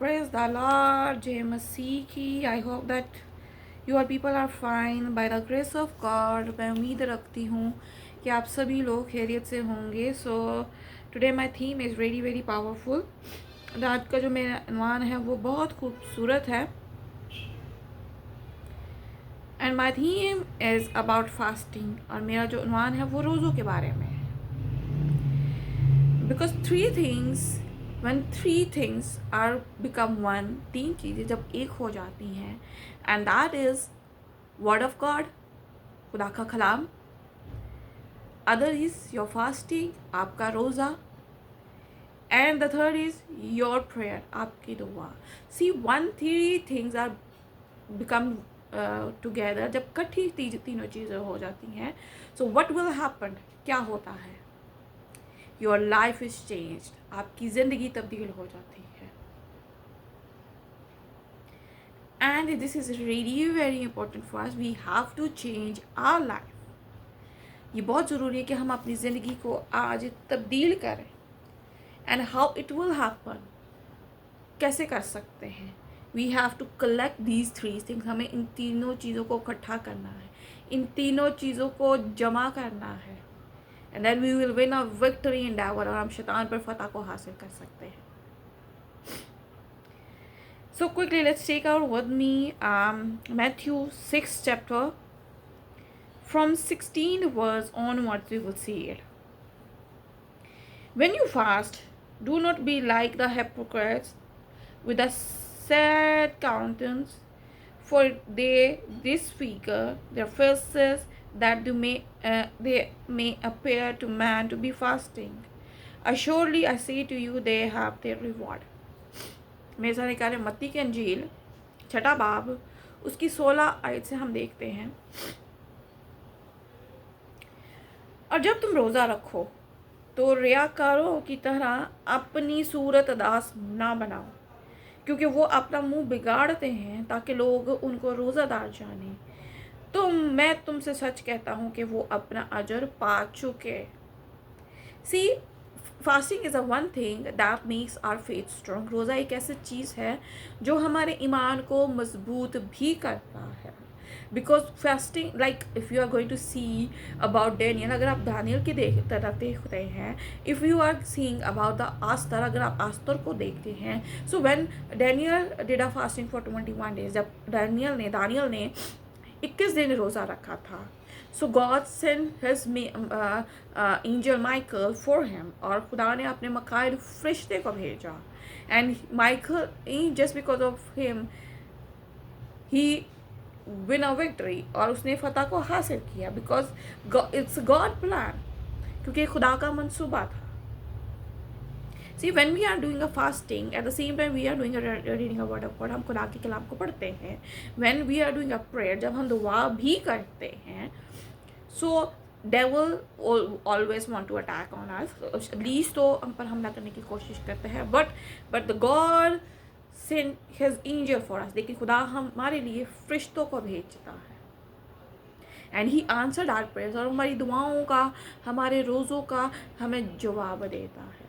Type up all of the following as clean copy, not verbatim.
Praise the Lord, Jai Masihi. I hope that you all people are fine. By the grace of God, मैं उम्मीद रखती हूँ कि आप सभी लोग खैरियत से होंगे. So today my theme is very very powerful. आज का जो मेरा unवान है वो बहुत खूबसूरत है. And my theme is about fasting. और मेरा जो unवान है वो रोज़ों के बारे में है. Because when three things are become one, तीन चीज़ें जब एक हो जाती हैं, and that is word of God, खुदा का कलाम, other is your fasting, आपका रोज़ा, and the third is your prayer, आपकी दुआ. See, three things are become together, जब कट्ठी तीनों चीज़ें हो जाती हैं, so what will happen, क्या होता है? Your life is changed. आपकी ज़िंदगी तब्दील हो जाती है. And this is really very important for us. We have to change our life. ये बहुत ज़रूरी है कि हम अपनी ज़िंदगी को आज तब्दील करें. And how it will happen? कैसे कर सकते हैं? We have to collect these three things. हमें इन तीनों चीज़ों को इकट्ठा करना है. इन तीनों चीज़ों को जमा करना है. And then we will win a victory endeavor. और हम शैतान पर फतह को हासिल कर सकते हैं. So quickly, let's take out with me Matthew 6 chapter. From 16 verse onwards, we will see it. When you fast, do not be like the hypocrites with a sad countenance, for they disfigure their faces that they may appear to man to be fasting. Assuredly, I say to you, they have their reward. मेरे साथ निकाले मत्ती की अंजील छठा बाब उसकी 16 आयत से हम देखते हैं. और जब तुम रोज़ा रखो तो रियाकारों की तरह अपनी सूरत दास ना बनाओ, क्योंकि वो अपना मुंह बिगाड़ते हैं ताकि लोग उनको रोज़ादार जाने. तो मैं तुमसे सच कहता हूँ कि वो अपना अजर पा चुके. See, fasting is a one thing that makes our faith strong. रोज़ा एक ऐसी चीज़ है जो हमारे ईमान को मजबूत भी करता है. Because fasting, like if you are going to see about Daniel, अगर आप दानियल की तरफ देखते हैं, if you are seeing about the Esther, अगर आप आस्तर को देखते हैं, so when Daniel did a fasting for 21 days, जब दानियल ने 21 दिन रोज़ा रखा था, so God send his angel Michael for him, और खुदा ने अपने मकाइल फरिश्ते को भेजा. And Michael, just because of him he win a victory, और उसने फतह को हासिल किया. बिकॉज इट्स गॉड प्लान, क्योंकि खुदा का मंसूबा था. See, when we are doing a fasting, at the same time we are doing reading a word of God, हम खुदा के कलाम को पढ़ते हैं. When we are doing a prayer, जब हम दुआ भी करते हैं, so devil always want to attack on us. At least तो हम पर हमला करने की कोशिश करते हैं. But the God sent his angel for us. लेकिन खुदा हमारे लिए फरिश्तों को भेजता है. And he answered our prayers, और हमारी दुआओं का, हमारे रोज़ों का हमें जवाब देता है.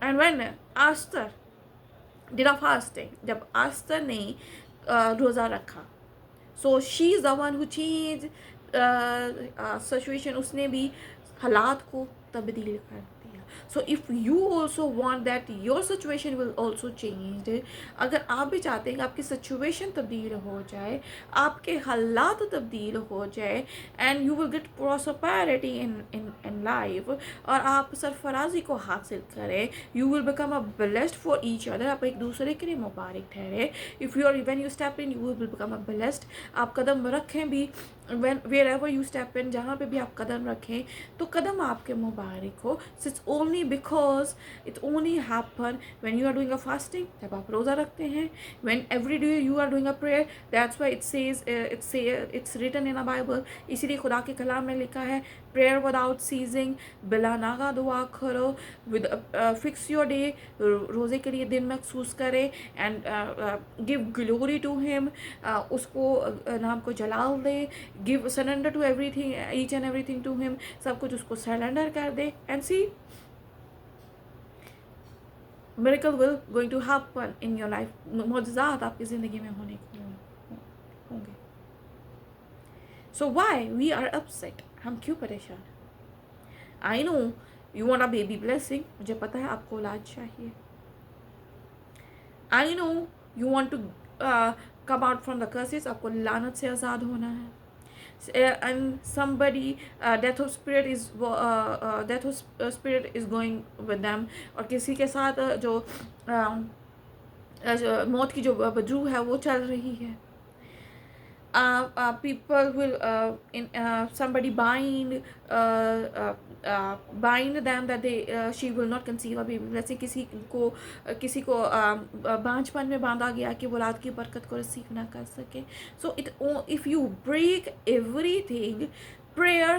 And when Esther did a fasting, जब आस्तर ने रोज़ा रखा, so she is the one who changed situation. उसने भी हालात को तब्दील कर दिया. So if you also want that your situation will also change, अगर आप भी चाहते हैं कि आपकी सिचुएशन तब्दील हो जाए, आपके हालात तब्दील हो जाए, and you will get prosperity in life, और आप सरफराजी को हासिल करें, you will become a blessed for each other, आप एक दूसरे के लिए मुबारक ठहरे. If you are, when you step in, you will become a blessed. आप कदम रखें भी, wherever you step in, जहाँ पे भी आप कदम रखें तो कदम आपके मुबारक हो. It's only because it only happen when you are doing a fasting, जब आप रोज़ा रखते हैं. When every day you are doing a prayer, that's why it says it's written in a Bible. इसीलिए खुदा के कलाम में लिखा है, prayer without ceasing, बिला नागा दुआ करो, with fix your day, रोज़े के लिए दिन मखसूस करें, and give glory to him, उसको नाम को जलाल दे, give surrender to everything, each and everything to him, सब कुछ उसको सरेंडर कर दे. And see, miracle will going to happen in your life, मौजज़ात आपकी ज़िंदगी में होंगे। So why we are upset, हम क्यों परेशान? I know you want a baby blessing, मुझे पता है आपको औलाद चाहिए। I know you want to come out from the curses, आपको लानत से आज़ाद होना है। And somebody death of spirit is going with them, और किसी के साथ मौत की जो बदरू है वो चल रही है। People will somebody bind them that they she will not conceive a baby, वैसे किसी को बांझपन में बांधा गया कि वो औलाद की बरकत को रिसीव ना कर सके। So if you break everything, prayer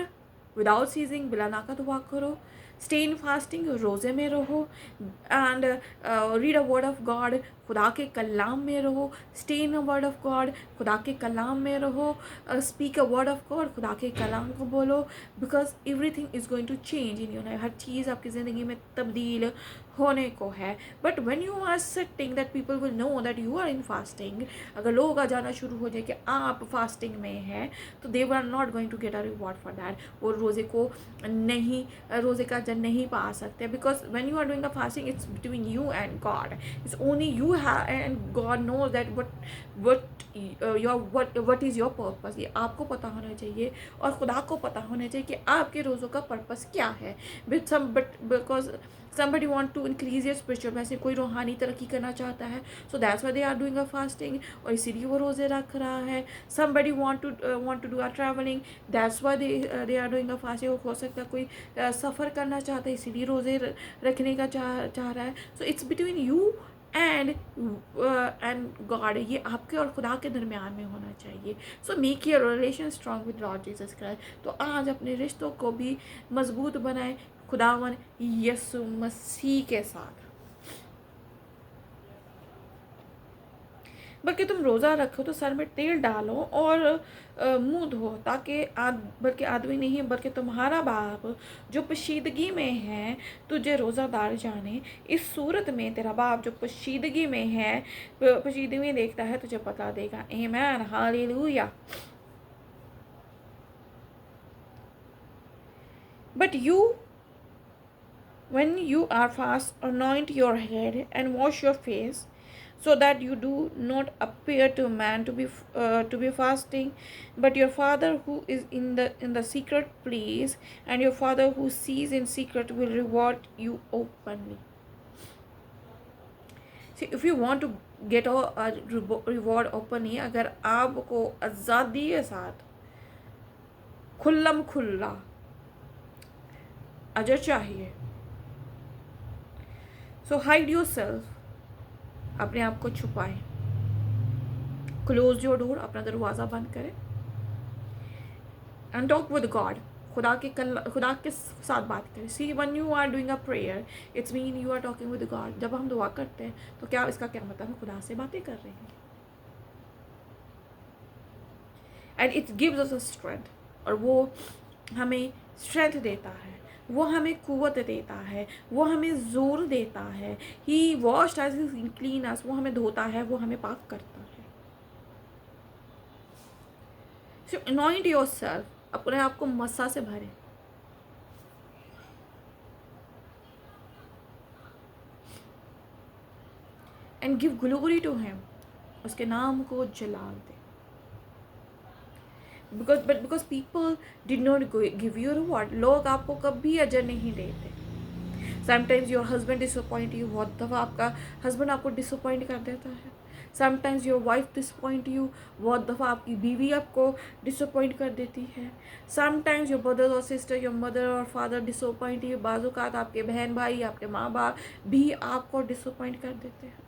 without ceasing, बिला नाका दुआ करो, स्टे इन फास्टिंग, रोज़े में रहो, and read a word of God, खुदा के कलाम में रहो, stay in a word of God, खुदा के कलाम में रहो, speak a word of God, खुदा के कलाम को बोलो, because everything is going to change in your life, हर चीज़ आपकी ज़िंदगी में तब्दील होने को है। But when you are sitting that people will know that you are in fasting, अगर लोग आ जाना शुरू हो जाए कि आप फास्टिंग में हैं, तो they are not going to get a reward for that, वो रोज़े का अजर नहीं पा सकते, because when you are doing a fasting it's between you and God, it's only you have and God knows that what is your purpose, ये आपको पता होना चाहिए और खुदा को पता होना चाहिए कि आपके रोज़ों का पर्पस क्या है। Because somebody want to increase your spiritual, वैसे कोई रूहानी तरक्की करना चाहता है, so that's why they are doing a fasting, और इसीलिए वो रोज़े रख रहा है। somebody want to do a traveling, that's why they are doing a fasting, हो सकता है कोई सफ़र करना चाहता है इसीलिए रोज़े रखने का चाह रहा है। so it's between you and God, ये आपके और खुदा के दरमियान में होना चाहिए। So make your relation strong with Lord Jesus Christ, तो आज अपने रिश्तों को भी मजबूत बनाए खुदावन यीशु मसीह के साथ। बल्कि तुम रोज़ा रखो तो सर में तेल डालो और मुंह धो, ताकि बल्कि आदमी नहीं बल्कि तुम्हारा बाप जो पोशीदगी में है तुझे रोज़ादार जाने। इस सूरत में तेरा बाप जो पोशीदगी में है, पोशीदगी में देखता है, तुझे बता देगा। आमीन, hallelujah. But you when you are fast, anoint your head and wash your face, so that you do not appear to man to be fasting, but your Father who is in the secret place, and your Father who sees in secret will reward you openly. See, if you want to get a reward openly, अगर आपको आज़ादी के साथ खुल्लम खुल्ला अजर चाहिए, so hide yourself, अपने आप को छुपाएं, क्लोज योर डोर, अपना दरवाज़ा बंद करें, एंड टॉक विद गॉड, खुदा के साथ बात करें। See when you are doing a prayer, it's mean you are talking with God. जब हम दुआ करते हैं तो क्या इसका क्या मतलब है? खुदा से बातें कर रहे हैं, and it gives us a strength, और वो हमें स्ट्रेंथ देता है, वो हमें कुव्वत देता है, वो हमें ज़ोर देता है। ही वॉश्ड अस, ही क्लीन अस, वो हमें धोता है, वो हमें पाक करता है। सो अनॉइंट योरसेल्फ, अपने आप को मसा से भरें, and give glory to him, उसके नाम को जलाल दे। Because people did not give you reward, लोग आपको कभी अजर नहीं देते। Sometimes your husband disappoint you, बहुत दफ़ा आपका हस्बैंड आपको डिसअपॉइंट कर देता है। Sometimes your wife disappoint you, बहुत दफ़ा आपकी बीवी आपको डिसअपॉइंट कर देती है। समटाइम्स योर ब्रदर और सिस्टर, योर मदर और फादर डिसअपॉइंट यू, बाज़-औक़ात आपके बहन भाई, आपके माँ बाप भी आपको डिसअपॉइंट कर देते हैं।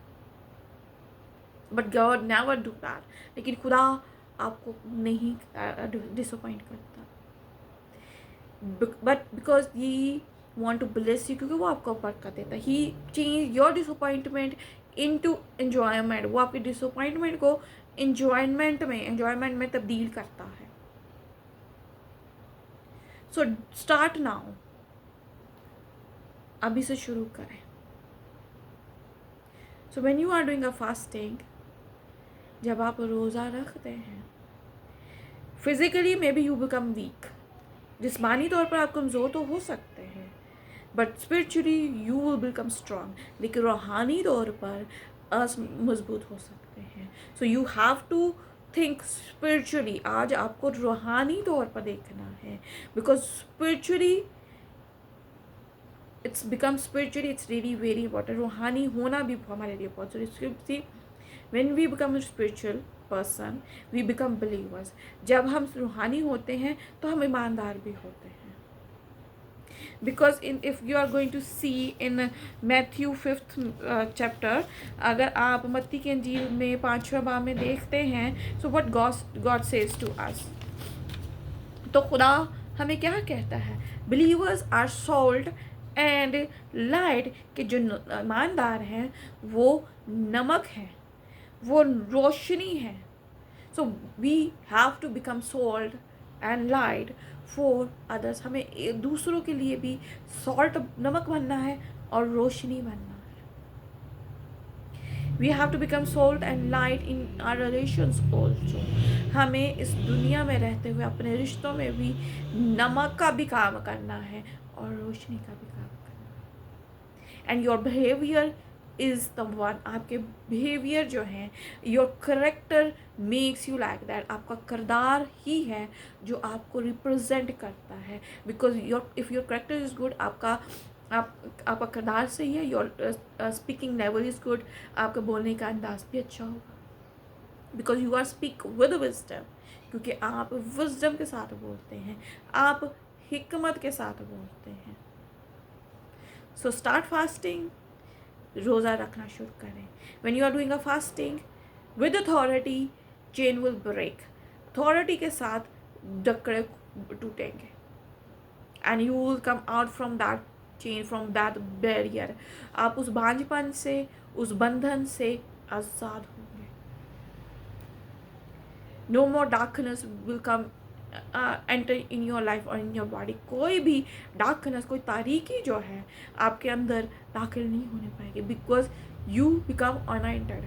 But God never do that, लेकिन खुदा आपको नहीं डिसअपॉइंट करता। But because he want to bless you, क्योंकि वो आपको बरकत देता है। He change your disappointment into enjoyment, वो आपकी डिसअपॉइंटमेंट को एन्जॉयमेंट में तब्दील करता है। सो स्टार्ट नाउ, अभी से शुरू करें। So when you are doing a fasting, जब आप रोज़ा रखते हैं, physically maybe you become weak, जिस्मानी तौर पर आप कमज़ोर तो हो सकते हैं, but spiritually you will become strong, लेकिन रूहानी तौर पर मजबूत हो सकते हैं. So you have to think spiritually. आज आपको रूहानी तौर पर देखना है, because spiritually it's become spiritually it's really very important. रूहानी होना भी हमारे लिए बहुत जरूरी है. When we become a spiritual person, we become believers. जब हम रूहानी होते हैं तो हम ईमानदार भी होते हैं. Because if you are going to see in Matthew 5th chapter, अगर आप मत्ती के इंजील में 5वें बाब में देखते हैं, so what God says to us, तो खुदा हमें क्या कहता है? Believers are salt and light, के जो ईमानदार हैं वो नमक हैं, वो रोशनी है. So we have to become salt and light for others. हमें दूसरों के लिए भी सॉल्ट नमक बनना है और रोशनी बनना है. We have to become salt and light in our relations also. हमें इस दुनिया में रहते हुए अपने रिश्तों में भी नमक का भी काम करना है और रोशनी का भी काम करना है. And your behaviour is the one. आपके बिहेवियर जो हैं, your character makes you like that. आपका किरदार ही है जो आपको रिप्रेजेंट करता है. Because if your character is good, आपका किरदार सही है, your speaking level is good, आपका बोलने का अंदाज भी अच्छा होगा. Because you are speak with wisdom, क्योंकि आप विजडम के साथ बोलते हैं, आप हिकमत के साथ बोलते हैं. So start fasting. रोज़ा रखना शुरू करें. When you are doing a fasting with authority, chain will break. Authority के साथ जकड़े टूटेंगे and you will come out from that chain, from that barrier. आप उस बांझपन से, उस बंधन से आज़ाद होंगे. No more darkness will come enter in your life और इन योर बॉडी. कोई भी डार्कनेस, कोई तारीकी जो है आपके अंदर दाखिल नहीं होने पाएगी. बिकॉज यू बिकम अनॉइंटेड,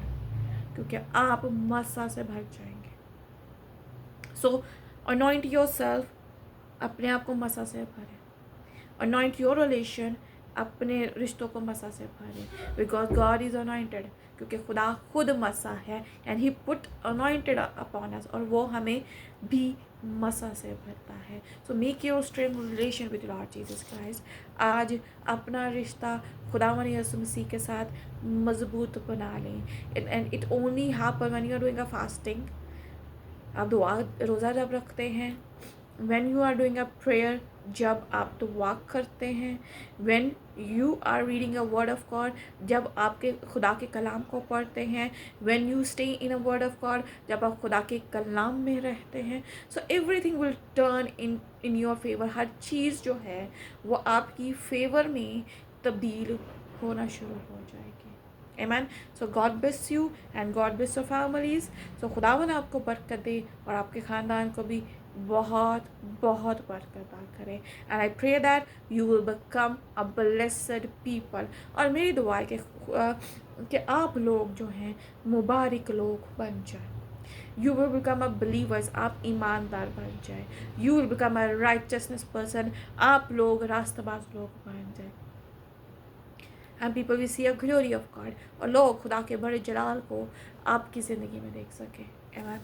क्योंकि आप मसा से भर जाएंगे. सो अनॉइंट योर सेल्फ. अपने आप को मसा से भरें. Anoint your relation. अपने रिश्तों को मसा से भरें. बिकॉज गॉड इज़ अनॉइंटेड, क्योंकि खुदा खुद मसा है. And he put anointed upon us, और वो हमें भी मसा से भरता है. So make your strength relation with Lord Jesus Christ. आज अपना रिश्ता खुदावंद यीशु मसीह के साथ मजबूत बना लें. And it only happen when you are doing a fasting. आप दुआ रोज़ा जब रखते हैं, when you are doing a prayer, जब आप दुआ करते हैं, when you are reading a word of God, जब आपके खुदा के कलाम को पढ़ते हैं, when you stay in a word of God, जब आप खुदा के कलाम में रहते हैं. So everything will turn in your favour. हर चीज़ जो है वो आपकी फेवर में तब्दील होना शुरू हो जाएगी. Amen. So God bless you and God bless your families. So खुदावन आपको बरकत दे और आपके ख़ानदान को भी बहुत बहुत बरकत अता करे. And I pray that you will become a blessed people. और मेरी दुआ है कि आप लोग जो हैं मुबारक लोग बन जाए. You will become a believers. आप ईमानदार बन जाए. You will become a righteousness person. आप लोग रास्तबाज लोग बन जाए. And people will see a glory of God. और लोग खुदा के बड़े जलाल को आपकी ज़िंदगी में देख सकें. Amen.